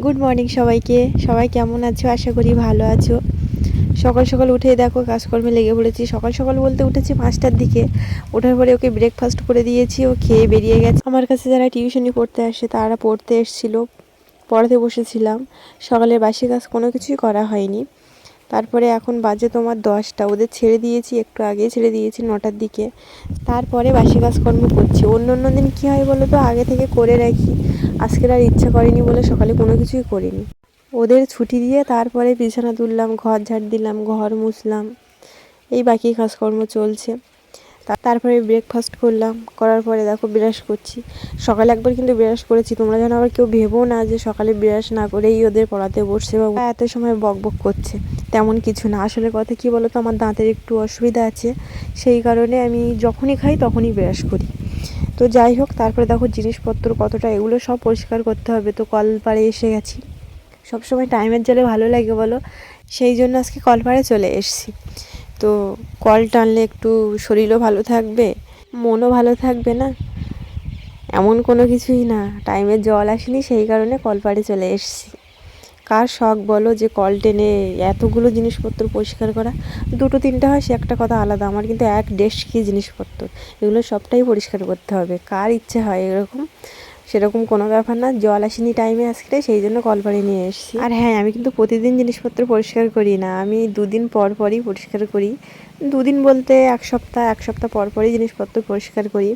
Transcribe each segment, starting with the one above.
Good morning সবাইকে। সবাই কেমন আছো? আশা করি ভালো আছো। সকাল সকাল উঠে দেখো কাজকর্মে লেগে পড়েছি। সকাল সকাল বলতে উঠেছি 5টার দিকে। ওঠার পরে ওকে ব্রেকফাস্ট করে দিয়েছি, ও খেয়ে বেরিয়ে গেছে। আমার কাছে যারা টিউশনি পড়তে আসে তারা পড়তে এসেছিলো, পড়াতে বসেছিলাম। সকালের বাসি কাজ কোনো কিছুই করা হয়নি। তারপরে এখন বাজে তোমার 10টা, ওদের ছেড়ে দিয়েছি, একটু আগে ছেড়ে দিয়েছি 9টার দিকে। তারপরে বাসি কাজকর্ম করছি। অন্য অন্য দিন কী হয় বলো তো, আগে থেকে করে রাখি। আজকের আর ইচ্ছা করেনি বলে সকালে কোনো কিছুই করিনি। ওদের ছুটি দিয়ে তারপরে বিছানা তুললাম, ঘর ঝাড় দিলাম, ঘর মুছলাম, এই বাকি কাজকর্ম চলছে। তারপরে ব্রেকফাস্ট করলাম, করার পরে দেখো ব্রাশ করছি। সকালে একবার কিন্তু ব্রাশ করেছি, তোমরা যেন আবার কেউ ভেবো না যে সকালে ব্রাশ না করেই ওদের পড়াতে বসছে বা এত সময় বক বক করছে। তেমন কিছু না। আসলে কথা কী বলো তো, আমার দাঁতের একটু অসুবিধা আছে, সেই কারণে আমি যখনই খাই তখনই ব্রাশ করি। তো যাই হোক, তারপরে দেখো জিনিসপত্র কতটা, এগুলো সব পরিষ্কার করতে হবে। তো কলপাড়ে এসে গেছি। সবসময় টাইমের জলে ভালো লাগে বলো, সেই জন্য আজকে কলপাড়ে চলে এসেছি। তো কল টানলে একটু শরীরও ভালো থাকবে, মনও ভালো থাকবে না, এমন কোনো কিছুই না। টাইমের জল আসেনি, সেই কারণে কলপাড়ে চলে এসেছি। কার শখ বলো যে কল টেনে এতগুলো জিনিসপত্র পরিষ্কার করা। 2-3টা হয় সে একটা কথা আলাদা, আমার কিন্তু 1-1.5 জিনিসপত্র, এগুলো সবটাই পরিষ্কার করতে হবে। কার ইচ্ছে হয় এরকম, সেরকম কোনো ব্যাপার না। জল আসেনি টাইমে আজকে, সেই জন্য কলপাড়ে নিয়ে এসেছি। আর হ্যাঁ, আমি কিন্তু প্রতিদিন জিনিসপত্র পরিষ্কার করি না, আমি 2 দিন পর পরই পরিষ্কার করি। 2 দিন বলতে 1 সপ্তাহ পর পরই জিনিসপত্র পরিষ্কার করি।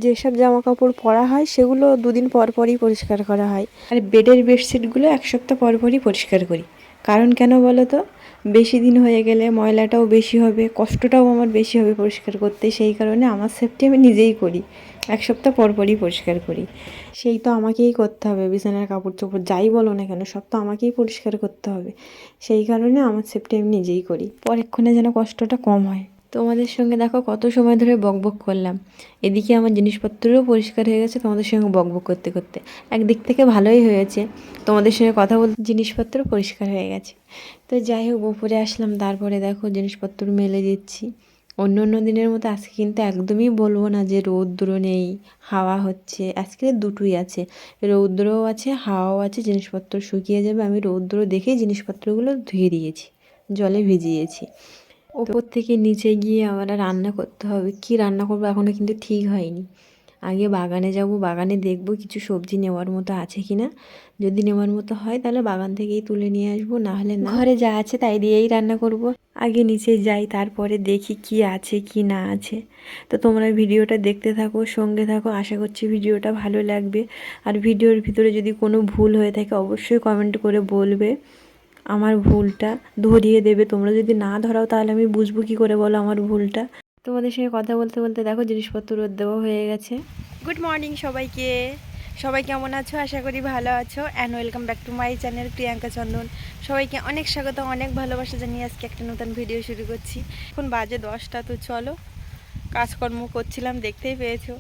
যেসব জামা কাপড় পরা হয় সেগুলো 2 দিন পর পরই পরিষ্কার করা হয়। আর বেডের বেডশিটগুলো 1 সপ্তাহ পর পরই পরিষ্কার করি। কারণ কেন বলো তো, বেশি দিন হয়ে গেলে ময়লাটাও বেশি হবে, কষ্টটাও আমার বেশি হবে পরিষ্কার করতে। সেই কারণে আমার সেফটি আমি নিজেই করি, 1 সপ্তাহ পর পরই পরিষ্কার করি। সেই তো আমাকেই করতে হবে, বিছানার কাপড় চোপড় যাই বলো না কেন সব তো আমাকেই পরিষ্কার করতে হবে। সেই কারণে আমার সেফটি আমি নিজেই করি, পরেক্ষণে যেন কষ্টটা কম হয়। তোমাদের সঙ্গে দেখো কত সময় ধরে বকবক করলাম, এদিকে আমার জিনিসপত্রও পরিষ্কার হয়ে গেছে তোমাদের সঙ্গে বকবক করতে করতে। একদিক থেকে ভালোই হয়েছে, তোমাদের সঙ্গে কথা বলতে জিনিসপত্র পরিষ্কার হয়ে গেছে। তো যাই হোক, উপরে আসলাম, তারপরে দেখো জিনিসপত্র মেলে দিচ্ছি। অন্য অন্য দিনের মতো আজকে কিন্তু একদমই বলবো না যে রৌদ্র নেই, হাওয়া হচ্ছে। আজকে দুটোই আছে, রৌদ্রও আছে, হাওয়াও আছে। জিনিসপত্র শুকিয়ে যাবে, আমি রৌদ্র দেখেই জিনিসপত্রগুলো ধুয়ে দিয়েছি, জলে ভিজিয়েছি। ওপর থেকে নিচে গিয়ে আবার রান্না করতে হবে। কি রান্না করবো এখনও কিন্তু ঠিক হয়নি। আগে বাগানে যাব, বাগানে দেখব কিছু সবজি নেওয়ার মতো আছে কি না। যদি নেওয়ার মতো হয় তাহলে বাগান থেকেই তুলে নিয়ে আসবো, না হলে না, ঘরে যা আছে তাই দিয়েই রান্না করব। আগে নিচে যাই, তারপরে দেখি কি আছে কি না আছে। তো তোমরা ভিডিওটা দেখতে থাকো, সঙ্গে থাকো, আশা করছি ভিডিওটা ভালো লাগবে। আর ভিডিওর ভিতরে যদি কোনো ভুল হয়ে থাকে অবশ্যই কমেন্ট করে বলবে, আমার ভুলটা ধরিয়ে দেবে। তোমরা যদি না ধরাও তাহলে আমি বুঝবো কী করে বলো আমার ভুলটা। তোমাদের সঙ্গে কথা বলতে বলতে দেখো জিনিসপত্র রোদ দেওয়া হয়ে গেছে। গুড মর্নিং সবাইকে। সবাই কেমন আছো? আশা করি ভালো আছো। And welcome back to my channel Priyanka Chandan. সবাইকে অনেক স্বাগত, অনেক ভালোবাসা জানিয়ে আজকে একটা নতুন ভিডিও শুরু করছি। এখন বাজে 10টা, তো চলো কাজকর্ম করছিলাম, দেখতেই পেয়েছো।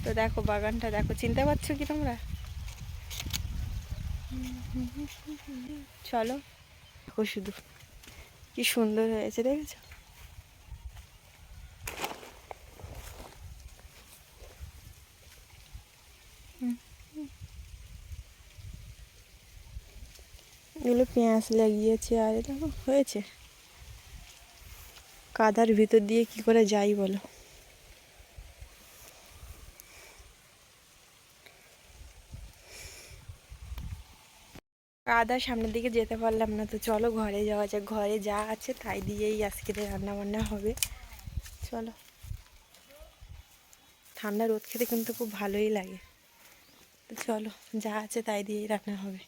তো দেখো বাগানটা দেখো, চিনতে পারছো কি তোমরা? চলো দেখো শুধু কি সুন্দর হয়েছে, দেখেছো? এগুলো পেঁয়াজ লাগিয়েছে, আর দেখো হয়েছে। কাদার ভিতর দিয়ে কি করে যাই বলো। কাদার সামনের দিকে যেতে পারলাম না, তো চলো ঘরে যাওয়া যাক। ঘরে যা আছে তাই দিয়েই আজকে রান্না বান্না হবে। চলো, ঠান্ডা রোদ খেতে কিন্তু খুব ভালোই লাগে। তো চলো, যা আছে তাই দিয়েই রান্না হবে।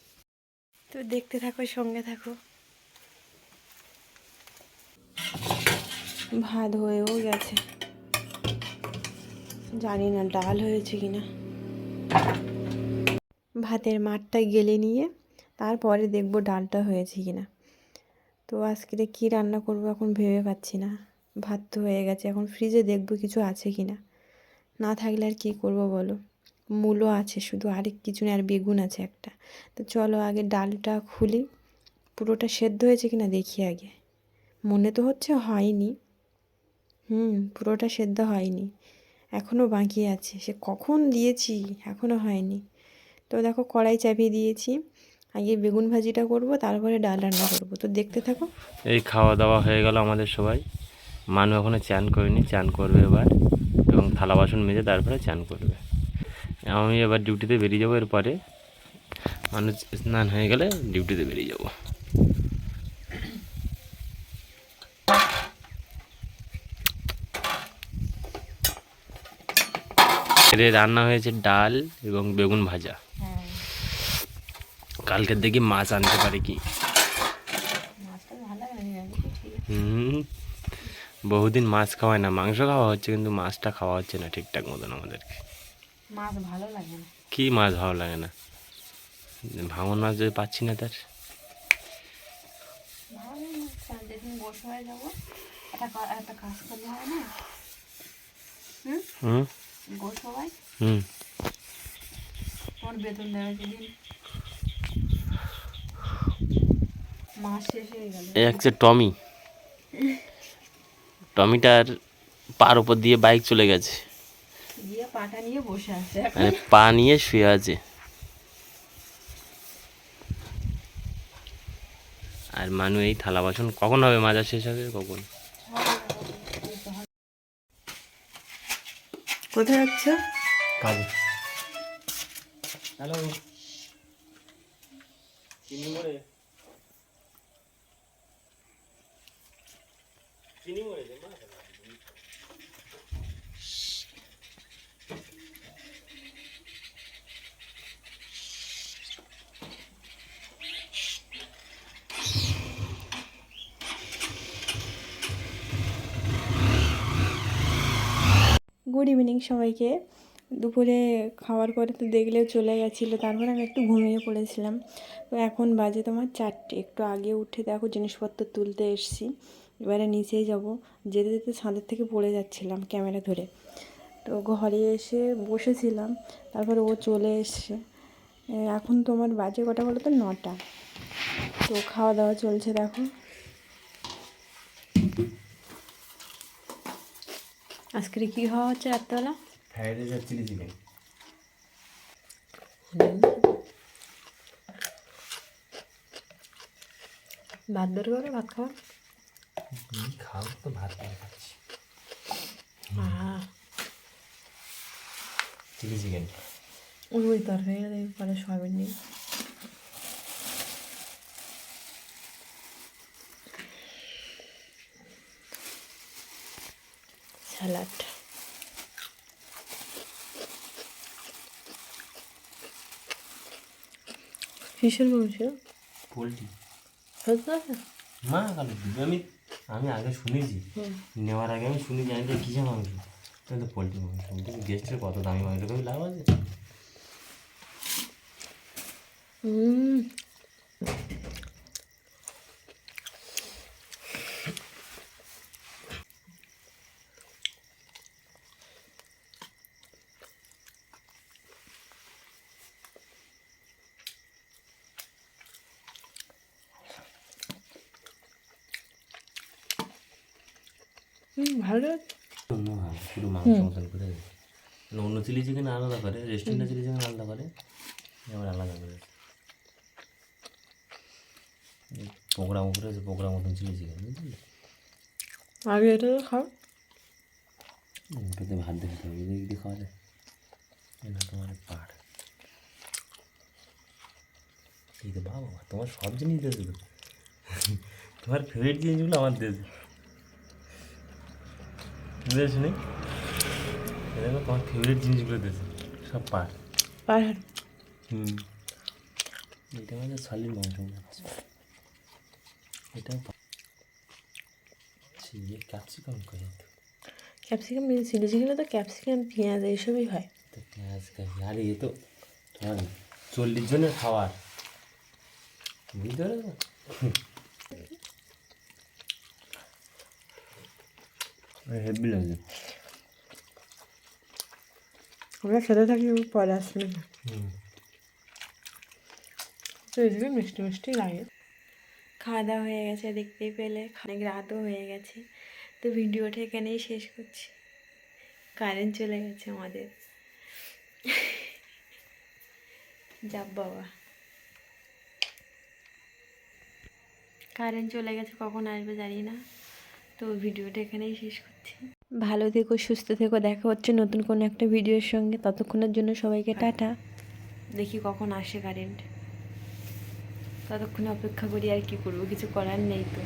তো দেখতে থাকো, সঙ্গে থাকো। ভাত হয়েও গেছে, জানি না ডাল হয়েছে কিনা। ভাতের মাঠটা গেলে নিয়ে তারপরে দেখবো ডালটা হয়েছে কিনা। তো আজকে কী রান্না করবো এখন ভেবে পাচ্ছি না। ভাত তো হয়ে গেছে, এখন ফ্রিজে দেখবো কিছু আছে কিনা। না থাকলে আর কী করবো বলো। মূলো আছে শুধু, আরেক কিছু নেই, আর বেগুন আছে একটা। তো চলো আগে ডালটা খুলি, পুরোটা সেদ্ধ হয়েছে কিনা দেখি আগে। মনে তো হচ্ছে হয়নি, পুরোটা সেদ্ধ হয়নি, এখনও বাকি আছে। সে কখন দিয়েছি, এখনও হয়নি। তো দেখো কড়াই চাপিয়ে দিয়েছি, আগে বেগুন ভাজিটা করব, তারপরে ডাল রান্না করব। তো দেখতে থাকো। এই খাওয়া দাওয়া হয়ে গেল আমাদের সবাই। মানু এখনো চান করেনি, চান করবে এবার, এবং থালা বাসন মেজে তারপরে চান করবে। আমি এবার ডিউটিতে বেরিয়ে যাবো। এরপরে মানুষ স্নান হয়ে গেলে ডিউটিতে বেরিয়ে যাব। রান্না হয়েছে ডাল এবং বেগুন ভাজা। কালকের দেখি মাছ আনতে পারে কি। বহুদিন মাছ খাওয়ায় না, মাংস খাওয়া হচ্ছে কিন্তু মাছটা খাওয়া হচ্ছে না ঠিকঠাক মতন আমাদেরকে। মাছ ভালো লাগে না। কি মাছ ভালো লাগে না? ভাঙন মাছ যদি পাচ্ছি না তার। যেদিন বসে হয়ে যাবো একটা কাজ করলে হয় না? হুম গোস সবাই হুম তোমার বেতন দেবে যেদিন মাস শেষ হয়ে গেল। এই হচ্ছে টমি। টমিটার পার উপর দিয়ে বাইক চলে গেছে, গিয়ে পাটা নিয়ে বসে আছে, মানে পা নিয়ে শুয়ে আছে। আর মানু এই থালা বাসন কখন হবে, মাজা শেষ হবে কখন? কোথায় যাচ্ছ? কাজে। হ্যালো, চিনি মরে চিনি মরেছে মা। গুড ইভিনিং সবাইকে। দুপুরে খাওয়ার পরে তো দেখলেও চলে গেছিলো, তারপরে আমি একটু ঘুমিয়ে পড়েছিলাম। তো এখন বাজে তোমার 4টে। একটু আগে উঠে দেখো জিনিসপত্র তুলতে এসছি। এবারে নিচেই যাব, যেতে যেতে ছাদের থেকে পড়ে যাচ্ছিলাম ক্যামেরা ধরে। তো ঘরে এসে বসেছিলাম, তারপরে ও চলে এসছে। এখন তোমার বাজে কটা বলো তো? 9টা। তো খাওয়া দাওয়া চলছে দেখো। আজকে কী খাওয়া হচ্ছে রাত্রেবেলা? ফ্রাইড রাইস আর চিলি চিকেন। ভাত বের করে ভাত খাওয়া। খাও তো, ভাত করে খাচ্ছি। Chilli chicken. ওই তরকারি পরে সয়াবিন নেই। স্যালাড। কিসের মাংস? পোলট্রি। সত্যি? মা কালো দিবি। আমি আগে শুনেছি, নেওয়ার আগে আমি শুনেছি আমি তো কিসের মাংস, তো পোলট্রি মাংস। গেস্টের কত দামি মাংস খাবি, লাভ আছে? ভালো। অন্য ভালো, শুধু মাংস মতন করে দেয়। অন্য চিলি চিকেন আলাদা করে, রেস্টুরেন্টে চিলি চিকেন আলাদা করে, এবার আলাদা করে প্রোগ্রাম করে, প্রোগ্রাম মতন চিলি চিকেন, বুঝলি? আগে এটা তো খাও। ওটাতে ভাত দেখতে হবে, যদি খাওয়া যায় না। তোমার পাড় এই তো বাবা, তোমার সব জিনিস দিয়েছিল। তোমার ফেভারিট জিনিসগুলো আমার দিয়েছে, বুঝেছ নি? দেখো তোমার ফেভারিট জিনিসগুলো দিয়েছে, সব পাড়। পাড়। এটা আমাদের শালির মাংস আছে, এটাও ক্যাপসিকাম করে। ক্যাপসিকাম চিলি চিকেনে তো ক্যাপসিকাম পেঁয়াজ এইসবই হয়। তো পেঁয়াজ খাই, আর এ তো তোমার 40 জনের খাবার, বুঝতে পারছো? হেভি লাগছে। আমরা খেতে থাকি, পরে আসলে তো এইদিকে মিষ্টি মিষ্টি লাগে। খাওয়া দাওয়া হয়ে গেছে, দেখতেই পেলে অনেক রাতও হয়ে গেছে। তো ভিডিওটা এখানেই শেষ করছি। কারেন্ট চলে গেছে আমাদের। যাব বাবা। কারেন্ট চলে গেছে, কখন আসবে জানি না। তো ভিডিওটা এখানেই শেষ করছি। ভালো থেকো, সুস্থ থেকো, দেখা হচ্ছে নতুন কোনো একটা ভিডিওর সঙ্গে। ততক্ষণের জন্য সবাইকে টাটা। দেখি কখন আসে কারেন্ট, ততক্ষণ অপেক্ষা করি। আর কি করবো, কিছু করার নেই তো।